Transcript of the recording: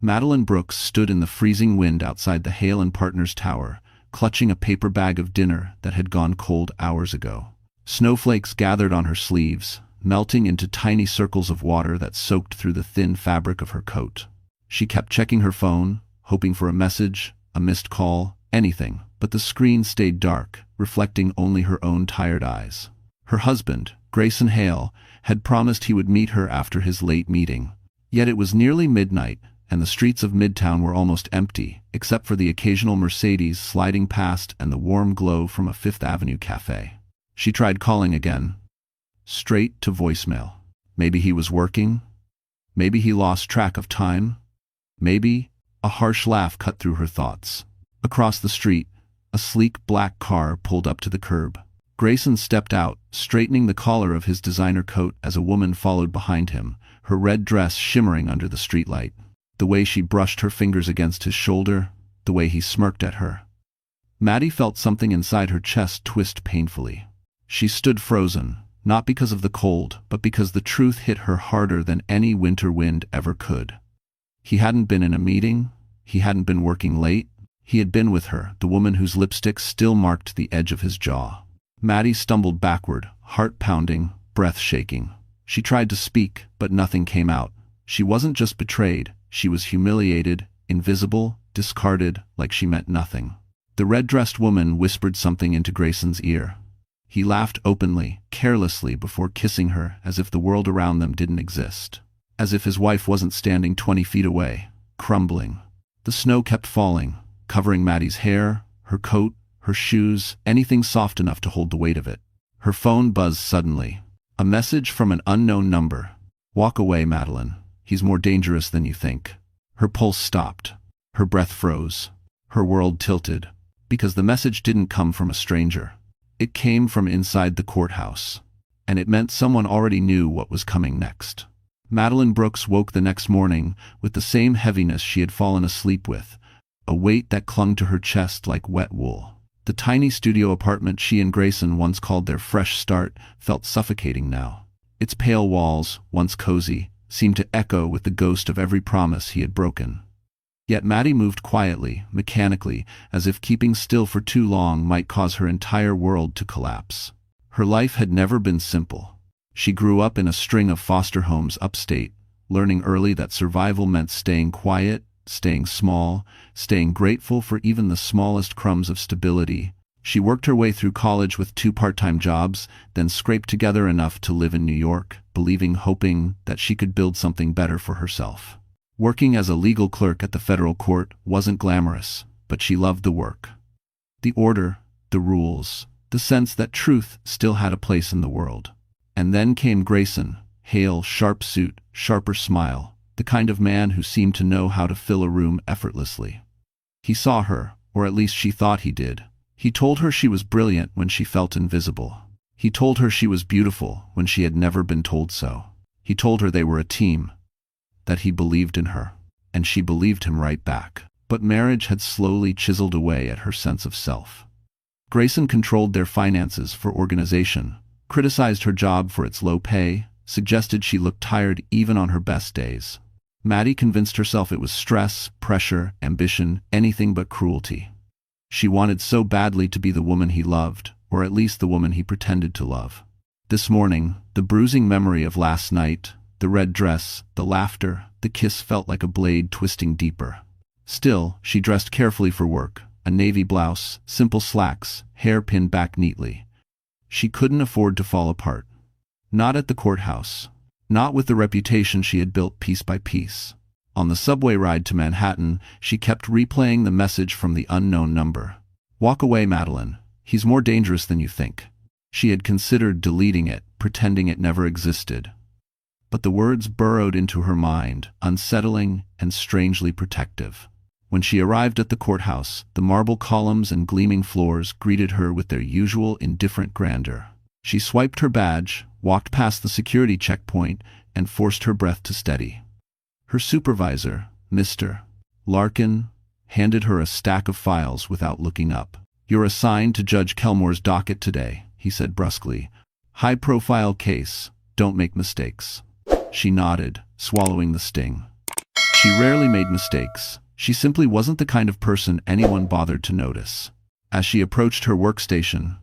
Madeline Brooks stood in the freezing wind outside the Hale and Partners Tower, clutching a paper bag of dinner that had gone cold hours ago. Snowflakes gathered on her sleeves, melting into tiny circles of water that soaked through the thin fabric of her coat. She kept checking her phone, hoping for a message, a missed call, anything, but the screen stayed dark, reflecting only her own tired eyes. Her husband, Grayson Hale, had promised he would meet her after his late meeting. Yet it was nearly midnight, and the streets of Midtown were almost empty, except for the occasional Mercedes sliding past and the warm glow from a Fifth Avenue cafe. She tried calling again. Straight to voicemail. Maybe he was working? Maybe he lost track of time? Maybe? A harsh laugh cut through her thoughts. Across the street, a sleek black car pulled up to the curb. Grayson stepped out, straightening the collar of his designer coat as a woman followed behind him, her red dress shimmering under the streetlight. The way she brushed her fingers against his shoulder, the way he smirked at her. Maddie felt something inside her chest twist painfully. She stood frozen, not because of the cold, but because the truth hit her harder than any winter wind ever could. He hadn't been in a meeting, he hadn't been working late, he had been with her, the woman whose lipstick still marked the edge of his jaw. Maddie stumbled backward, heart pounding, breath shaking. She tried to speak, but nothing came out. She wasn't just betrayed, she was humiliated, invisible, discarded, like she meant nothing. The red-dressed woman whispered something into Grayson's ear. He laughed openly, carelessly, before kissing her, as if the world around them didn't exist. As if his wife wasn't standing 20 feet away, crumbling. The snow kept falling, covering Maddie's hair, her coat, her shoes, anything soft enough to hold the weight of it. Her phone buzzed suddenly. A message from an unknown number. "Walk away, Madeline. He's more dangerous than you think." Her pulse stopped. Her breath froze. Her world tilted. Because the message didn't come from a stranger. It came from inside the courthouse. And it meant someone already knew what was coming next. Madeline Brooks woke the next morning with the same heaviness she had fallen asleep with, a weight that clung to her chest like wet wool. The tiny studio apartment she and Grayson once called their fresh start felt suffocating now. Its pale walls, once cozy, seemed to echo with the ghost of every promise he had broken. Yet Maddie moved quietly, mechanically, as if keeping still for too long might cause her entire world to collapse. Her life had never been simple. She grew up in a string of foster homes upstate, learning early that survival meant staying quiet, staying small, staying grateful for even the smallest crumbs of stability. She worked her way through college with 2 part-time jobs, then scraped together enough to live in New York, hoping that she could build something better for herself. Working as a legal clerk at the federal court wasn't glamorous, but she loved the work. The order, the rules, the sense that truth still had a place in the world. And then came Grayson, Hale, sharp suit, sharper smile, the kind of man who seemed to know how to fill a room effortlessly. He saw her, or at least she thought he did. He told her she was brilliant when she felt invisible. He told her she was beautiful when she had never been told so. He told her they were a team, that he believed in her, and she believed him right back. But marriage had slowly chiseled away at her sense of self. Grayson controlled their finances for organization, criticized her job for its low pay, suggested she looked tired even on her best days. Maddie convinced herself it was stress, pressure, ambition, anything but cruelty. She wanted so badly to be the woman he loved, or at least the woman he pretended to love. This morning, the bruising memory of last night, the red dress, the laughter, the kiss felt like a blade twisting deeper. Still, she dressed carefully for work, a navy blouse, simple slacks, hair pinned back neatly. She couldn't afford to fall apart. Not at the courthouse. Not with the reputation she had built piece by piece. On the subway ride to Manhattan, she kept replaying the message from the unknown number. "Walk away, Madeline. He's more dangerous than you think." She had considered deleting it, pretending it never existed. But the words burrowed into her mind, unsettling and strangely protective. When she arrived at the courthouse, the marble columns and gleaming floors greeted her with their usual indifferent grandeur. She swiped her badge, walked past the security checkpoint, and forced her breath to steady. Her supervisor, Mr. Larkin, handed her a stack of files without looking up. "You're assigned to Judge Kelmore's docket today," he said brusquely. "High-profile case. Don't make mistakes." She nodded, swallowing the sting. She rarely made mistakes. She simply wasn't the kind of person anyone bothered to notice. As she approached her workstation,